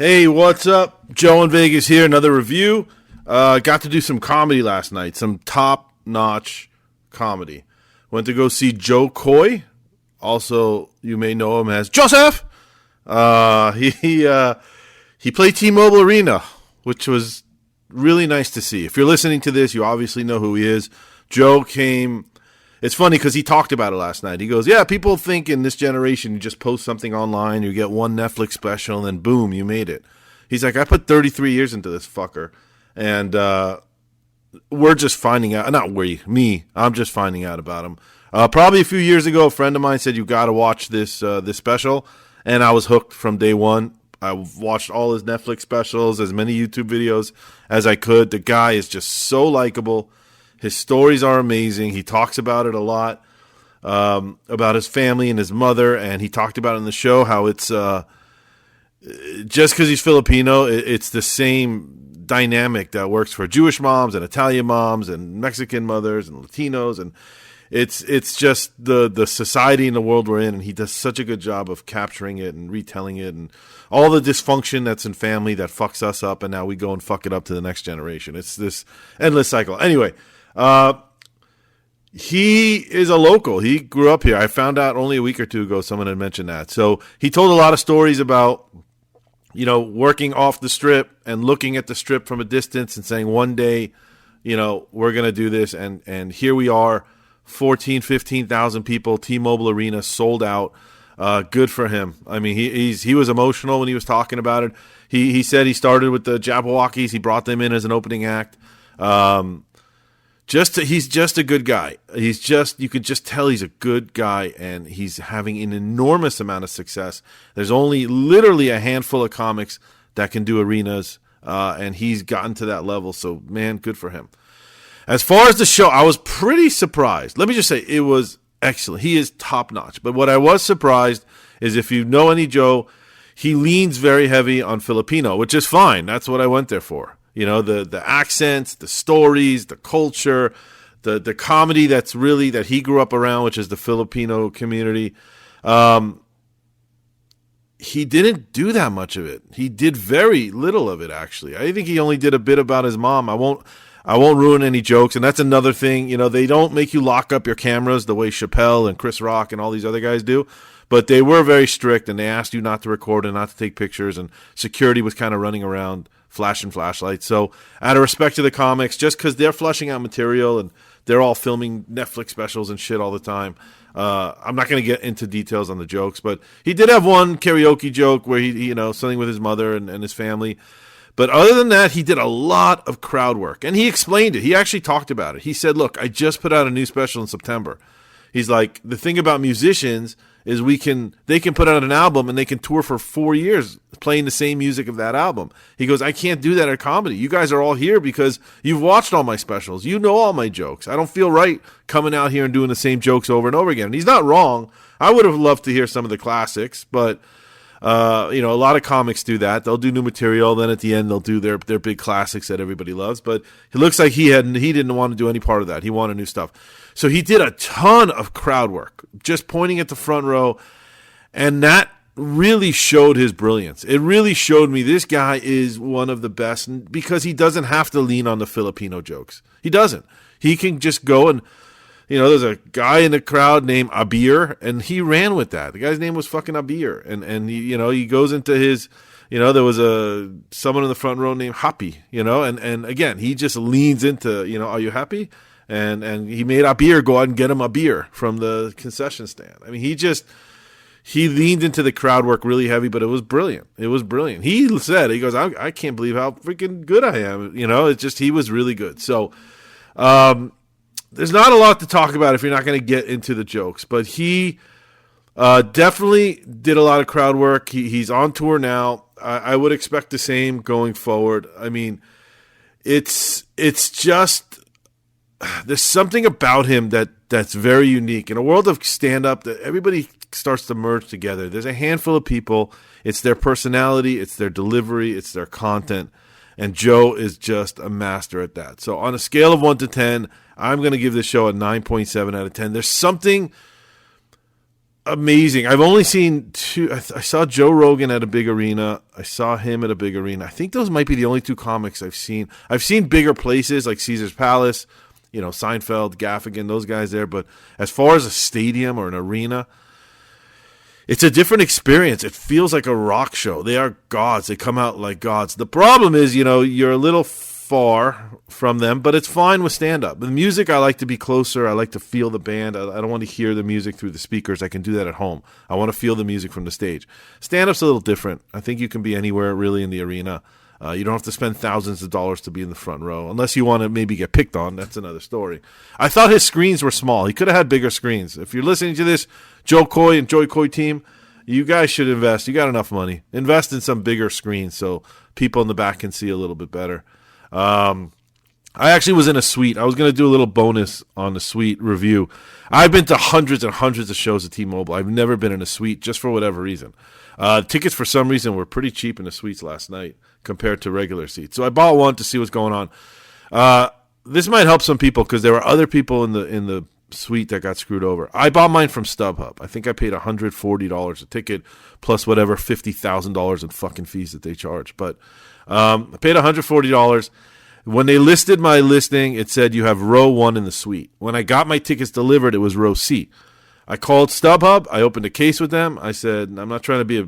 Hey, what's up? Joe in Vegas here, another review. Got to do some comedy last night, some top-notch comedy. Went to go see Joe Coy. Also, you may know him as Joseph. He played T-Mobile Arena, which was really nice to see. If you're listening to this, you obviously know who he is. Joe came. It's funny because he talked about it last night. He goes, yeah, people think in this generation you just post something online, you get one Netflix special, and then boom, you made it. He's like, I put 33 years into this fucker, and we're just finding out. Not me. I'm just finding out about him. Probably a few years ago, a friend of mine said, you got to watch this special, and I was hooked from day one. I watched all his Netflix specials, as many YouTube videos as I could. The guy is just so likable. His stories are amazing. He talks about it a lot, about his family and his mother, and he talked about it in the show how it's just because he's Filipino, it's the same dynamic that works for Jewish moms and Italian moms and Mexican mothers and Latinos, and it's just the society and the world we're in, and he does such a good job of capturing it and retelling it and all the dysfunction that's in family that fucks us up, and now we go and fuck it up to the next generation. It's this endless cycle. Anyway. He is a local. He grew up here. I found out only a week or two ago someone had mentioned that. So he told a lot of stories about, working off the strip and looking at the strip from a distance and saying one day, we're going to do this. And here we are, 15,000 people, T-Mobile Arena sold out. Good for him. I mean, he was emotional when he was talking about it. He said he started with the Jabberwockies. He brought them in as an opening act. He's just a good guy. You could just tell he's a good guy, and he's having an enormous amount of success. There's only literally a handful of comics that can do arenas, and he's gotten to that level. So, man, good for him. As far as the show, I was pretty surprised. Let me just say, it was excellent. He is top-notch. But what I was surprised is if you know any Joe, he leans very heavy on Filipino, which is fine. That's what I went there for. The accents, the stories, the culture, the comedy that he grew up around, which is the Filipino community. He didn't do that much of it. He did very little of it, actually. I think he only did a bit about his mom. I won't ruin any jokes, and that's another thing. They don't make you lock up your cameras the way Chappelle and Chris Rock and all these other guys do. But they were very strict, and they asked you not to record and not to take pictures, and security was kind of running around flashing flashlights. So out of respect to the comics, just because they're flushing out material and they're all filming Netflix specials and shit all the time, I'm not going to get into details on the jokes. But he did have one karaoke joke where he something with his mother and his family. But other than that, he did a lot of crowd work, and he explained it. He actually talked about it. He said, look, I just put out a new special in September. He's like, the thing about musicians is they can put out an album and they can tour for 4 years playing the same music of that album. He goes, I can't do that at comedy. You guys are all here because you've watched all my specials. You know all my jokes. I don't feel right coming out here and doing the same jokes over and over again. And he's not wrong. I would have loved to hear some of the classics, but a lot of comics do that. They'll do new material, then at the end they'll do their big classics that everybody loves. But it looks like he didn't want to do any part of that. He wanted new stuff. So he did a ton of crowd work, just pointing at the front row, and that really showed his brilliance. It really showed me this guy is one of the best because he doesn't have to lean on the Filipino jokes. He doesn't. He can just go and, there's a guy in the crowd named Abir, and he ran with that. The guy's name was fucking Abir, and he goes into his, there was someone in the front row named Happy, and again, he just leans into, are you happy? And he made Abir go out and get him a beer from the concession stand. I mean, he leaned into the crowd work really heavy, but it was brilliant. It was brilliant. He goes, I can't believe how freaking good I am. It's just, he was really good. So, there's not a lot to talk about if you're not going to get into the jokes, but he definitely did a lot of crowd work. He's on tour now. I would expect the same going forward. I mean, it's just, there's something about him that's very unique. In a world of stand-up, that everybody starts to merge together. There's a handful of people. It's their personality, it's their delivery, it's their content. And Joe is just a master at that. So on a scale of 1 to 10, I'm going to give this show a 9.7 out of 10. There's something amazing. I've only seen two. I saw Joe Rogan at a big arena. I saw him at a big arena. I think those might be the only two comics I've seen. I've seen bigger places like Caesar's Palace, Seinfeld, Gaffigan, those guys there. But as far as a stadium or an arena, it's a different experience. It feels like a rock show. They are gods. They come out like gods. The problem is, you're a little far from them, but it's fine with stand-up. The music, I like to be closer. I like to feel the band. I don't want to hear the music through the speakers. I can do that at home. I want to feel the music from the stage. Stand-up's a little different. I think you can be anywhere really in the arena. You don't have to spend thousands of dollars to be in the front row, unless you want to maybe get picked on. That's another story. I thought his screens were small. He could have had bigger screens. If you're listening to this, Joe Coy and Joy Coy team, you guys should invest. You got enough money. Invest in some bigger screens so people in the back can see a little bit better. I actually was in a suite. I was going to do a little bonus on the suite review. I've been to hundreds and hundreds of shows at T-Mobile. I've never been in a suite just for whatever reason. Tickets for some reason were pretty cheap in the suites last night compared to regular seats. So I bought one to see what's going on. This might help some people because there were other people in the suite that got screwed over. I bought mine from StubHub. I think I paid $140 a ticket plus whatever $50,000 in fucking fees that they charge. But I paid $140. When they listed my listing, it said you have row 1 in the suite. When I got my tickets delivered, it was row C. I called StubHub. I opened a case with them. I said, I'm not trying to be a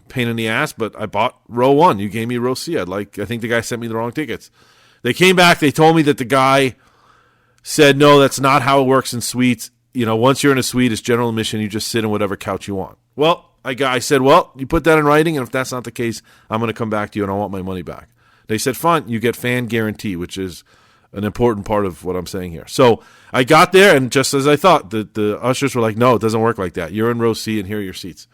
pain in the ass, but I bought row 1. You gave me row C. I think the guy sent me the wrong tickets. They came back. They told me that the guy said, no, that's not how it works in suites. Once you're in a suite, it's general admission. You just sit in whatever couch you want. Well, I said, well, you put that in writing, and if that's not the case, I'm going to come back to you, and I want my money back. They said, fine, you get fan guarantee, which is an important part of what I'm saying here. So I got there, and just as I thought, the ushers were like, no, it doesn't work like that. You're in row C, and here are your seats.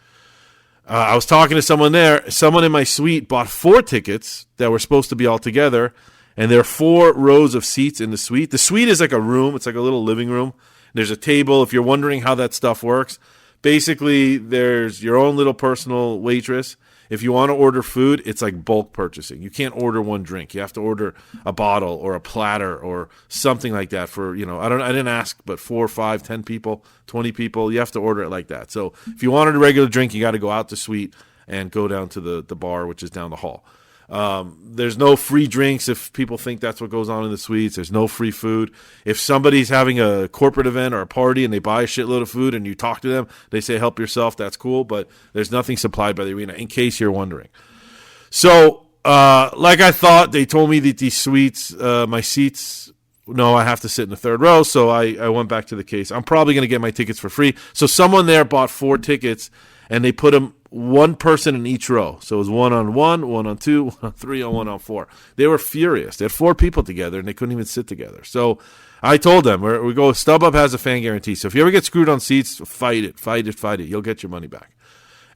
I was talking to someone there. Someone in my suite bought 4 tickets that were supposed to be all together, and there are 4 rows of seats in the suite. The suite is like a room. It's like a little living room. There's a table. If you're wondering how that stuff works, basically there's your own little personal waitress. If you want to order food, it's like bulk purchasing. You can't order one drink. You have to order a bottle or a platter or something like that for, I didn't ask, but 4, 5, 10 people, 20 people, you have to order it like that. So if you wanted a regular drink, you got to go out the suite and go down to the bar, which is down the hall. There's no free drinks if people think that's what goes on in the suites. There's no free food. If somebody's having a corporate event or a party and they buy a shitload of food and you talk to them, they say help yourself, that's cool, but there's nothing supplied by the arena, in case you're wondering. So, like I thought, they told me that these suites, my seats, no, I have to sit in the third row, so I went back to the case. I'm probably going to get my tickets for free. So someone there bought 4 tickets, and they put them one person in each row. So it was 1 on 1, 1 on 2, 1 on 3, and 1 on 4. They were furious. They had 4 people together, and they couldn't even sit together. So I told them, we go, StubHub has a fan guarantee. So if you ever get screwed on seats, fight it. You'll get your money back.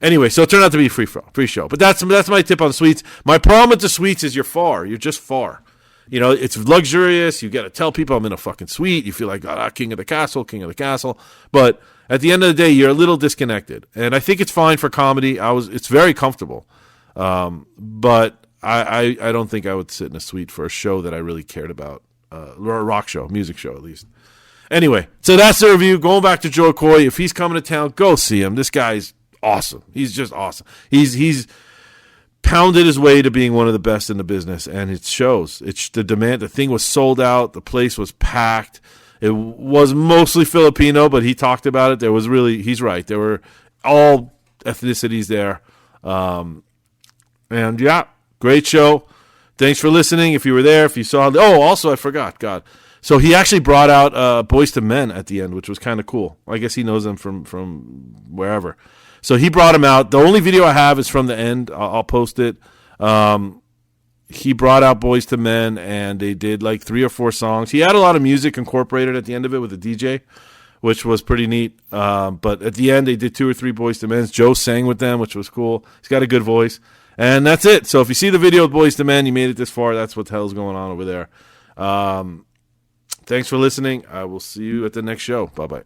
Anyway, so it turned out to be a free show. But that's my tip on suites. My problem with the suites is you're far. You're just far. It's luxurious. You got to tell people I'm in a fucking suite. You feel like, king of the castle. But at the end of the day, you're a little disconnected. And I think it's fine for comedy. It's very comfortable. But I don't think I would sit in a suite for a show that I really cared about. Or a rock show, music show at least. Anyway, so that's the review. Going back to Joe Coy, if he's coming to town, go see him. This guy's awesome. He's just awesome. He's pounded his way to being one of the best in the business, and it shows. It's the demand. The thing was sold out. The place was packed. It was mostly Filipino, but he talked about it. He's right. There were all ethnicities there. And yeah, great show. Thanks for listening. If you were there, if you saw, also I forgot, God. So he actually brought out Boys to Men at the end, which was kind of cool. I guess he knows them from wherever. So he brought him out. The only video I have is from the end. I'll post it. He brought out Boys to Men, and they did like 3 or 4 songs. He had a lot of music incorporated at the end of it with a DJ, which was pretty neat. But at the end, they did 2 or 3 Boys to Men. Joe sang with them, which was cool. He's got a good voice. And that's it. So if you see the video of Boys to Men, you made it this far, that's what the hell's going on over there. Thanks for listening. I will see you at the next show. Bye-bye.